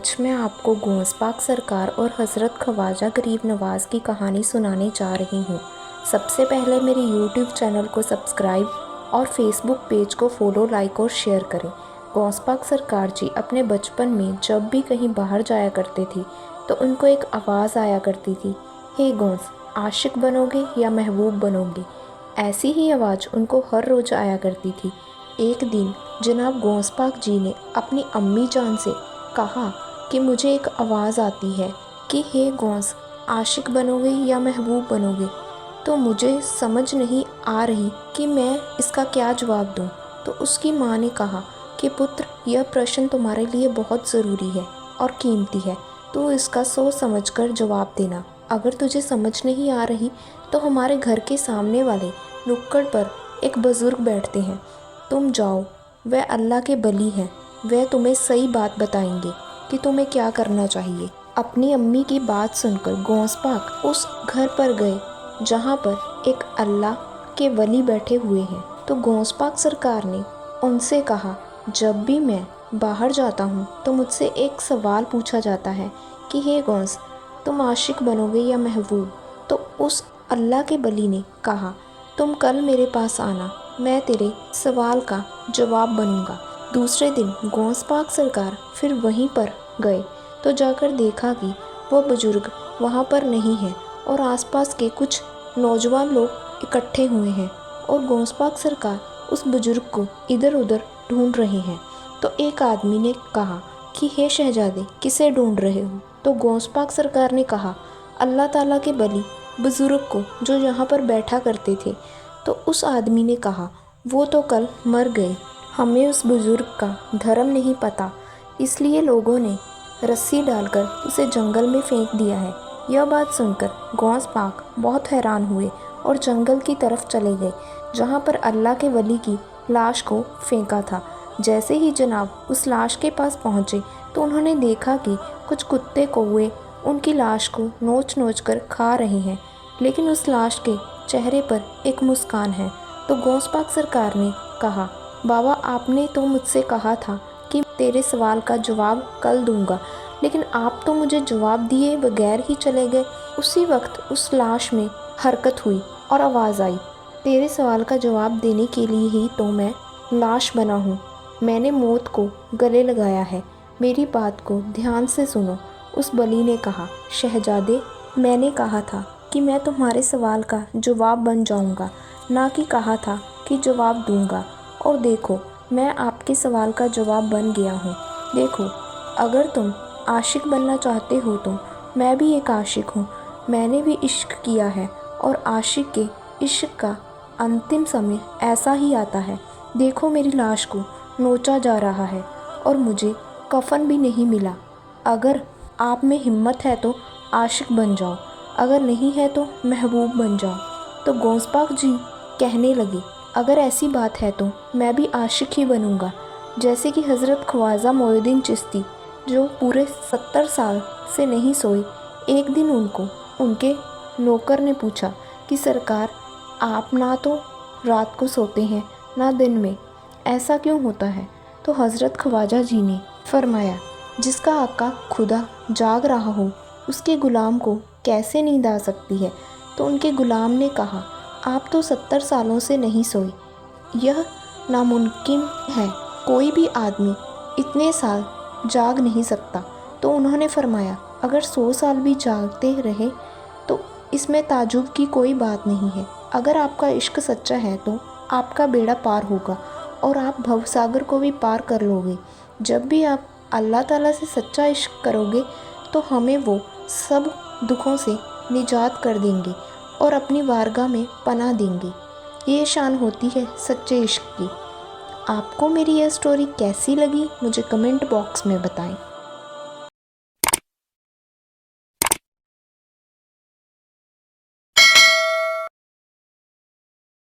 آج میں آپ کو غوث پاک سرکار اور حضرت خواجہ غریب نواز کی کہانی سنانے جا رہی ہوں۔ سب سے پہلے میرے یوٹیوب چینل کو سبسکرائب اور فیس بک پیج کو فالو، لائک اور شیئر کریں۔ غوث پاک سرکار جی اپنے بچپن میں جب بھی کہیں باہر جایا کرتے تھے تو ان کو ایک آواز آیا کرتی تھی، ہے غوث، عاشق بنو گے یا محبوب بنو گے؟ ایسی ہی آواز ان کو ہر روز آیا کرتی تھی۔ ایک دن جناب غوث پاک جی نے اپنی امی جان سے کہا کہ مجھے ایک آواز آتی ہے کہ ہے غوث، عاشق بنو گے یا محبوب بنو گے؟ تو مجھے سمجھ نہیں آ رہی کہ میں اس کا کیا جواب دوں۔ تو اس کی ماں نے کہا کہ پتر، یہ پرشن تمہارے لیے بہت ضروری ہے اور قیمتی ہے، تو اس کا سوچ سمجھ کر جواب دینا۔ اگر تجھے سمجھ نہیں آ رہی تو ہمارے گھر کے سامنے والے نکڑ پر ایک بزرگ بیٹھتے ہیں، تم جاؤ، وہ اللہ کے ولی ہیں، وہ تمہیں صحیح بات بتائیں گے کہ تمہیں کیا کرنا چاہیے۔ اپنی امی کی بات سن کر غوث پاک اس گھر پر گئے جہاں پر ایک اللہ کے ولی بیٹھے ہوئے ہیں۔ تو غوث پاک سرکار نے ان سے کہا، جب بھی میں باہر جاتا ہوں تو مجھ سے ایک سوال پوچھا جاتا ہے کہ ہے غوث، تم عاشق بنو گے یا محبوب؟ تو اس اللہ کے ولی نے کہا، تم کل میرے پاس آنا، میں تیرے سوال کا جواب بنوں گا۔ دوسرے دن غوث پاک سرکار پھر وہیں پر گئے تو جا کر دیکھا کہ وہ بزرگ وہاں پر نہیں ہے اور آس پاس کے کچھ نوجوان لوگ اکٹھے ہوئے ہیں اور غوث پاک سرکار اس بزرگ کو ادھر ادھر ڈھونڈ رہے ہیں۔ تو ایک آدمی نے کہا کہ ہے شہزادے، کسے ڈھونڈ رہے ہو؟ تو غوث پاک سرکار نے کہا، اللہ تعالیٰ کے ولی بزرگ کو جو یہاں پر بیٹھا کرتے تھے۔ تو اس آدمی نے کہا، وہ تو کل مر گئے، ہمیں اس بزرگ کا دھرم نہیں پتا، اس لیے لوگوں نے رسی ڈال کر اسے جنگل میں پھینک دیا ہے۔ یہ بات سن کر غوث پاک بہت حیران ہوئے اور جنگل کی طرف چلے گئے جہاں پر اللہ کے ولی کی لاش کو پھینکا تھا۔ جیسے ہی جناب اس لاش کے پاس پہنچے تو انہوں نے دیکھا کہ کچھ کتے کوے ان کی لاش کو نوچ نوچ کر کھا رہے ہیں، لیکن اس لاش کے چہرے پر ایک مسکان ہے۔ تو غوث پاک سرکار نے کہا، بابا، آپ نے تو مجھ سے کہا تھا کہ تیرے سوال کا جواب کل دوں گا، لیکن آپ تو مجھے جواب دیے بغیر ہی چلے گئے۔ اسی وقت اس لاش میں حرکت ہوئی اور آواز آئی، تیرے سوال کا جواب دینے کے لیے ہی تو میں لاش بنا ہوں، میں نے موت کو گلے لگایا ہے، میری بات کو دھیان سے سنو۔ اس ولی نے کہا، شہزادے، میں نے کہا تھا کہ میں تمہارے سوال کا جواب بن جاؤں گا، نہ کہ کہا تھا کہ جواب دوں گا، اور دیکھو میں آپ کے سوال کا جواب بن گیا ہوں۔ دیکھو، اگر تم عاشق بننا چاہتے ہو تو میں بھی ایک عاشق ہوں، میں نے بھی عشق کیا ہے، اور عاشق کے عشق کا انتم سمے ایسا ہی آتا ہے۔ دیکھو میری لاش کو نوچا جا رہا ہے اور مجھے کفن بھی نہیں ملا۔ اگر آپ میں ہمت ہے تو عاشق بن جاؤ، اگر نہیں ہے تو محبوب بن جاؤ۔ تو غوث پاک جی کہنے لگے، اگر ایسی بات ہے تو میں بھی عاشق ہی بنوں گا، جیسے کہ حضرت خواجہ معین الدین چشتی جو پورے 70 سال سے نہیں سوئے۔ ایک دن ان کے نوکر نے پوچھا کہ سرکار، آپ نہ تو رات کو سوتے ہیں نہ دن میں، ایسا کیوں ہوتا ہے؟ تو حضرت خواجہ جی نے فرمایا، جس کا آقا خدا جاگ رہا ہو اس کے غلام کو کیسے نیند آ سکتی ہے؟ تو ان کے غلام نے کہا، آپ تو 70 سالوں سے نہیں سوئے، یہ ناممکن ہے، کوئی بھی آدمی اتنے سال جاگ نہیں سکتا۔ تو انہوں نے فرمایا، اگر 100 سال بھی جاگتے رہے تو اس میں تعجب کی کوئی بات نہیں ہے۔ اگر آپ کا عشق سچا ہے تو آپ کا بیڑا پار ہوگا اور آپ بھوساگر کو بھی پار کر لو گے۔ جب بھی آپ اللہ تعالیٰ سے سچا عشق کرو گے تو ہمیں وہ سب دکھوں سے نجات کر دیں گے اور اپنی بارگاہ میں پناہ دیں گے۔ یہ شان ہوتی ہے سچے عشق کی۔ آپ کو میری یہ سٹوری کیسی لگی مجھے کمنٹ باکس میں بتائیں۔